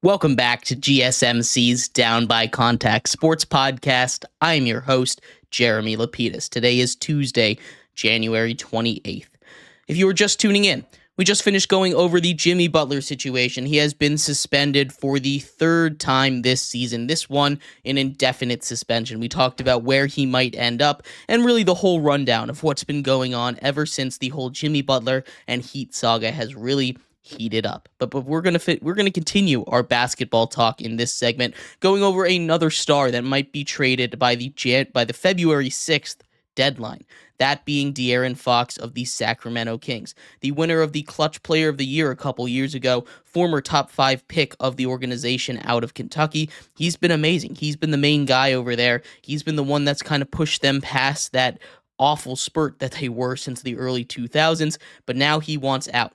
Welcome back to GSMC's Down by Contact Sports Podcast. I am your host, Jeremy Lapidus. Today is Tuesday, January 28th. If you were just tuning in, we just finished going over the Jimmy Butler situation. He has been suspended for the third time this season. This one, an indefinite suspension. We talked about where he might end up and really the whole rundown of what's been going on ever since the whole Jimmy Butler and Heat saga has really heated up. But we're gonna continue our basketball talk in this segment, going over another star that might be traded by the February 6th deadline. That being De'Aaron Fox of the Sacramento Kings, the winner of the Clutch Player of the Year a couple years ago, former top 5 pick of the organization out of Kentucky. He's been amazing. He's been the main guy over there. He's been the one that's kind of pushed them past that awful spurt that they were since the early 2000s, but now he wants out.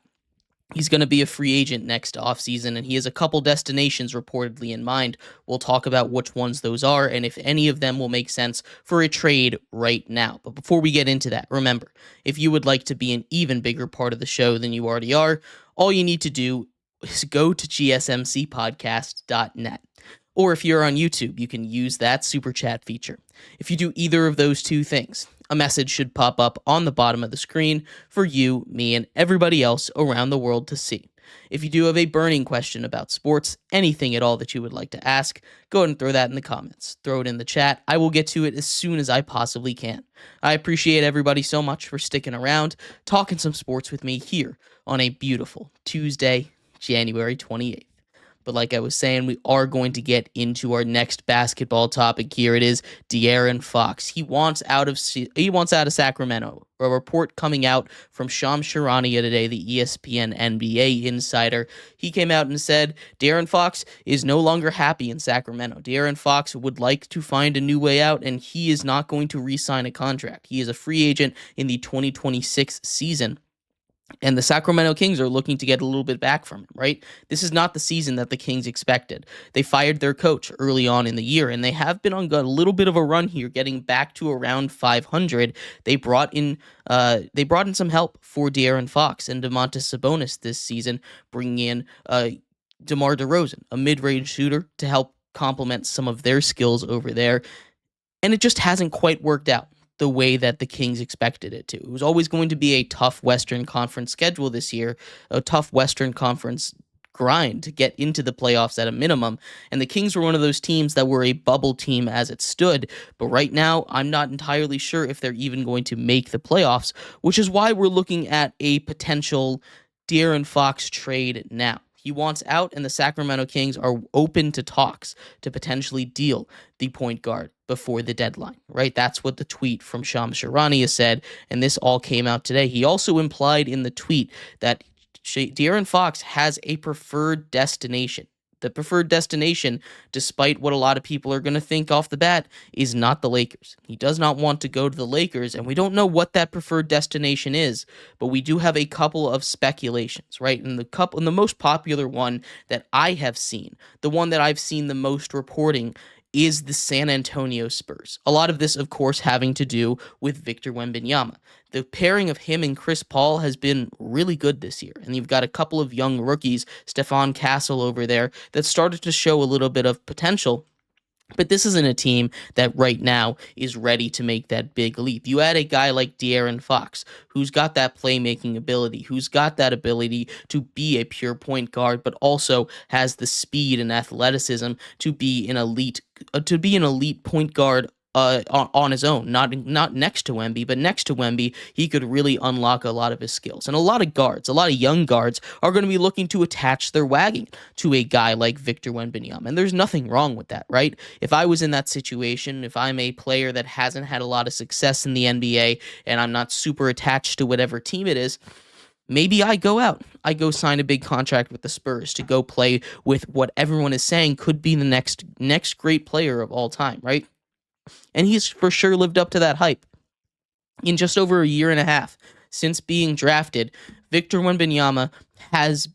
He's going to be a free agent next offseason, and he has a couple destinations reportedly in mind. We'll talk about which ones those are and if any of them will make sense for a trade right now. But before we get into that, remember, if you would like to be an even bigger part of the show than you already are, all you need to do is go to gsmcpodcast.net. Or if you're on YouTube, you can use that super chat feature. If you do either of those two things, a message should pop up on the bottom of the screen for you, me, and everybody else around the world to see. If you do have a burning question about sports, anything at all that you would like to ask, go ahead and throw that in the comments. Throw it in the chat. I will get to it as soon as I possibly can. I appreciate everybody so much for sticking around, talking some sports with me here on a beautiful Tuesday, January 28th. But like I was saying, we are going to get into our next basketball topic here. It is De'Aaron Fox. He wants out of Sacramento. A report coming out from Shams Charania today, the ESPN NBA insider. He came out and said De'Aaron Fox is no longer happy in Sacramento. De'Aaron Fox would like to find a new way out, and he is not going to re-sign a contract. He is a free agent in the 2026 season. And the Sacramento Kings are looking to get a little bit back from him, right? This is not the season that the Kings expected. They fired their coach early on in the year, and they have been on a little bit of a run here, getting back to around 500. They brought in some help for De'Aaron Fox and Domantas Sabonis this season, bringing in DeMar DeRozan, a mid-range shooter, to help complement some of their skills over there. And it just hasn't quite worked out the way that the Kings expected it to. It was always going to be a tough Western Conference schedule this year, a tough Western Conference grind to get into the playoffs at a minimum, and the Kings were one of those teams that were a bubble team as it stood, but right now I'm not entirely sure if they're even going to make the playoffs, which is why we're looking at a potential De'Aaron Fox trade now. He wants out, and the Sacramento Kings are open to talks to potentially deal the point guard before the deadline, right? That's what the tweet from Shams Charania said, and this all came out today. He also implied in the tweet that De'Aaron Fox has a preferred destination. The preferred destination, despite what a lot of people are going to think off the bat, is not the Lakers. He does not want to go to the Lakers, and we don't know what that preferred destination is, but we do have a couple of speculations, right? And the most popular one that I have seen, the one that I've seen the most reporting, is the San Antonio Spurs. A lot of this, of course, having to do with Victor Wembanyama. The pairing of him and Chris Paul has been really good this year, and you've got a couple of young rookies, Stephon Castle over there, that started to show a little bit of potential. But this isn't a team that right now is ready to make that big leap. You add a guy like De'Aaron Fox, who's got that playmaking ability, who's got that ability to be a pure point guard, but also has the speed and athleticism to be an elite point guard on his own, not next to Wemby, but next to Wemby, he could really unlock a lot of his skills. And a lot of young guards are going to be looking to attach their wagon to a guy like Victor Wembanyama, and there's nothing wrong with that, right? If I was in that situation, if I'm a player that hasn't had a lot of success in the NBA, and I'm not super attached to whatever team it is, maybe I go out. I go sign a big contract with the Spurs to go play with what everyone is saying could be the next great player of all time, right? And he's for sure lived up to that hype. In just over a year and a half since being drafted, Victor Wembanyama has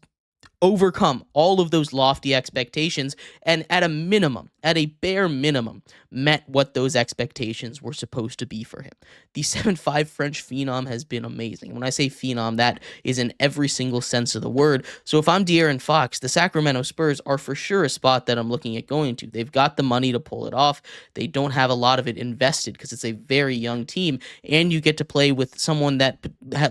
overcome all of those lofty expectations, and at a bare minimum, met what those expectations were supposed to be for him. The 7'5" French phenom has been amazing. When I say phenom, that is in every single sense of the word. So if I'm De'Aaron Fox, the Sacramento Spurs are for sure a spot that I'm looking at going to. They've got the money to pull it off. They don't have a lot of it invested because it's a very young team, and you get to play with someone that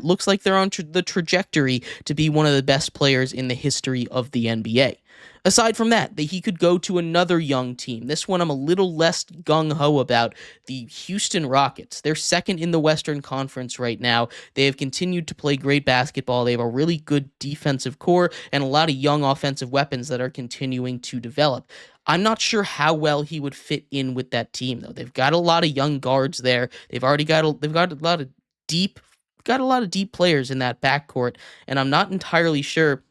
looks like they're on the trajectory to be one of the best players in the history of the NBA. Aside from that, he could go to another young team. This one I'm a little less gung-ho about, the Houston Rockets. They're second in the Western Conference right now. They have continued to play great basketball. They have a really good defensive core and a lot of young offensive weapons that are continuing to develop. I'm not sure how well he would fit in with that team, though. They've got a lot of young guards there. They've got a lot of deep players in that backcourt, and I'm not entirely sure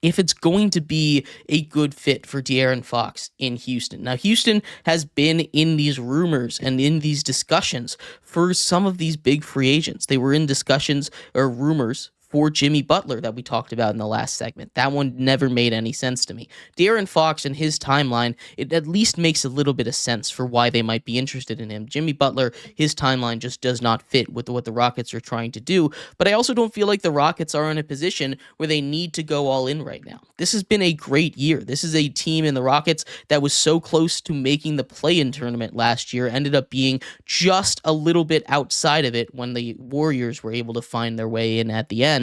if it's going to be a good fit for De'Aaron Fox in Houston. Now, Houston has been in these rumors and in these discussions for some of these big free agents. They were in discussions or rumors for Jimmy Butler that we talked about in the last segment. That one never made any sense to me. De'Aaron Fox and his timeline, it at least makes a little bit of sense for why they might be interested in him. Jimmy Butler, his timeline just does not fit with what the Rockets are trying to do, but I also don't feel like the Rockets are in a position where they need to go all in right now. This has been a great year. This is a team in the Rockets that was so close to making the play-in tournament last year, ended up being just a little bit outside of it when the Warriors were able to find their way in at the end.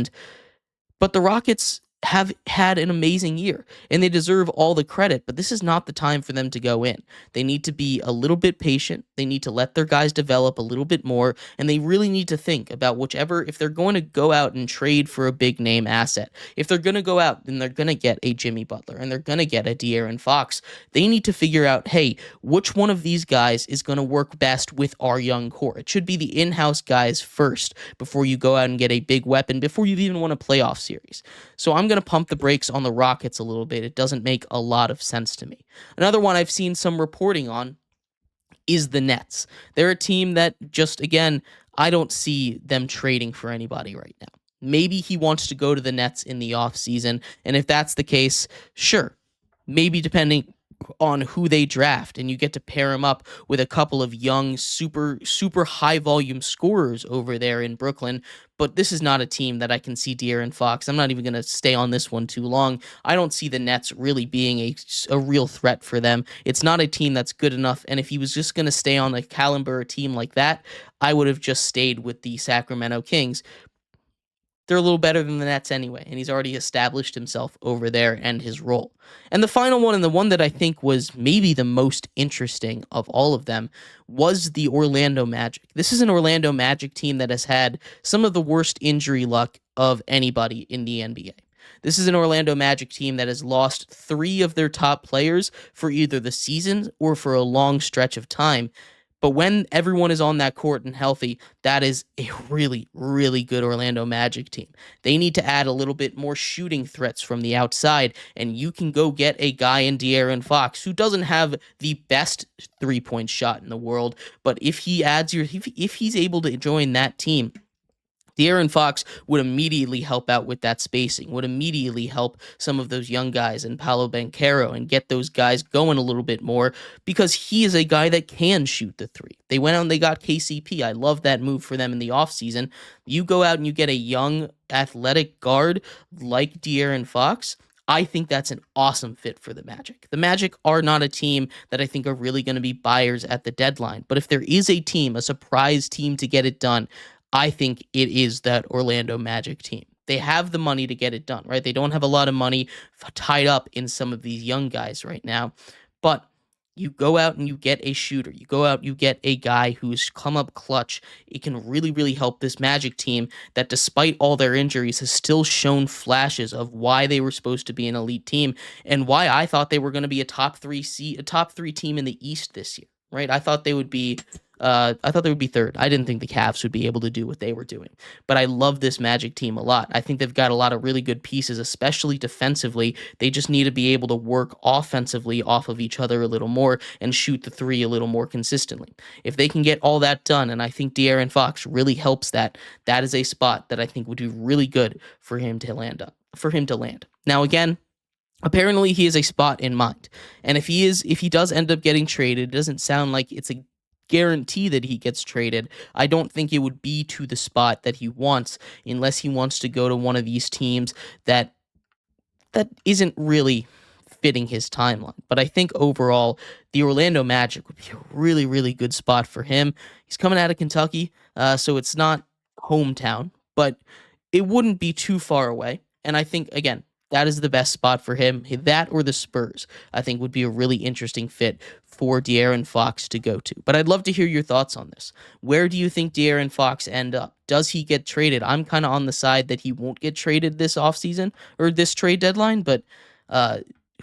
But the Rockets have had an amazing year, and they deserve all the credit, but this is not the time for them to go in. They need to be a little bit patient. They need to let their guys develop a little bit more, and they really need to think about if they're going to go out and trade for a big name asset, if they're going to go out and they're going to get a Jimmy Butler and they're going to get a De'Aaron Fox, they need to figure out, hey, which one of these guys is going to work best with our young core? It should be the in-house guys first before you go out and get a big weapon, before you even win a playoff series. So I'm going to pump the brakes on the Rockets a little bit. It doesn't make a lot of sense to me. Another one I've seen some reporting on is the Nets. They're a team that just, again, I don't see them trading for anybody right now. Maybe he wants to go to the Nets in the offseason, and if that's the case, sure. Maybe depending on who they draft, and you get to pair him up with a couple of young, super high volume scorers over there in Brooklyn. But this is not a team that I can see De'Aaron Fox. I'm not even going to stay on this one too long. I don't see the Nets really being a real threat for them. It's not a team that's good enough. And if he was just going to stay on a caliber team like that, I would have just stayed with the Sacramento Kings. They're a little better than the Nets anyway, and he's already established himself over there and his role. And the final one, and the one that I think was maybe the most interesting of all of them, was the Orlando Magic. This is an Orlando Magic team that has had some of the worst injury luck of anybody in the NBA. This is an Orlando Magic team that has lost 3 of their top players for either the season or for a long stretch of time. But when everyone is on that court and healthy, that is a really, really good Orlando Magic team. They need to add a little bit more shooting threats from the outside, and you can go get a guy in De'Aaron Fox who doesn't have the best three-point shot in the world, but if he's able to join that team, De'Aaron Fox would immediately help out with that spacing, would immediately help some of those young guys and Paolo Banchero and get those guys going a little bit more, because he is a guy that can shoot the three. They went out and they got KCP. I love that move for them in the offseason. You go out and you get a young athletic guard like De'Aaron Fox. I think that's an awesome fit for the Magic. The Magic are not a team that I think are really going to be buyers at the deadline. But if there is a team, a surprise team to get it done, I think it is that Orlando Magic team. They have the money to get it done, right? They don't have a lot of money tied up in some of these young guys right now. But you go out and you get a shooter. You go out, you get a guy who's come up clutch. It can really, really help this Magic team that, despite all their injuries, has still shown flashes of why they were supposed to be an elite team and why I thought they were going to be a top three team in the East this year, right? I thought they would be third. I didn't think the Cavs would be able to do what they were doing. But I love this Magic team a lot. I think they've got a lot of really good pieces, especially defensively. They just need to be able to work offensively off of each other a little more and shoot the three a little more consistently. If they can get all that done, and I think De'Aaron Fox really helps that, that is a spot that I think would do really good for him to land for him to land. Now, again, apparently he has a spot in mind. And if he does end up getting traded, it doesn't sound like it's a guarantee that he gets traded. I don't think it would be to the spot that he wants, unless he wants to go to one of these teams that isn't really fitting his timeline. But I think overall, the Orlando Magic would be a really, really good spot for him. He's coming out of Kentucky, so it's not hometown, but it wouldn't be too far away. And I think, again, that is the best spot for him. That or the Spurs, I think, would be a really interesting fit for De'Aaron Fox to go to. But I'd love to hear your thoughts on this. Where do you think De'Aaron Fox end up? Does he get traded? I'm kind of on the side that he won't get traded this offseason or this trade deadline, but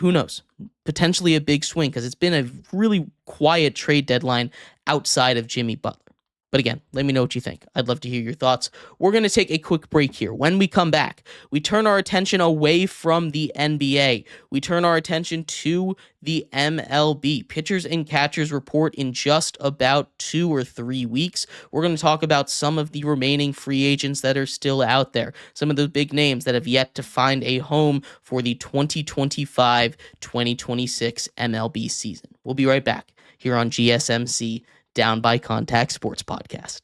who knows? Potentially a big swing, because it's been a really quiet trade deadline outside of Jimmy Butler. But again, let me know what you think. I'd love to hear your thoughts. We're going to take a quick break here. When we come back, we turn our attention away from the NBA. We turn our attention to the MLB. Pitchers and catchers report in just about 2 or 3 weeks. We're going to talk about some of the remaining free agents that are still out there, some of those big names that have yet to find a home for the 2025-2026 MLB season. We'll be right back here on GSMC Down by Contact Sports Podcast.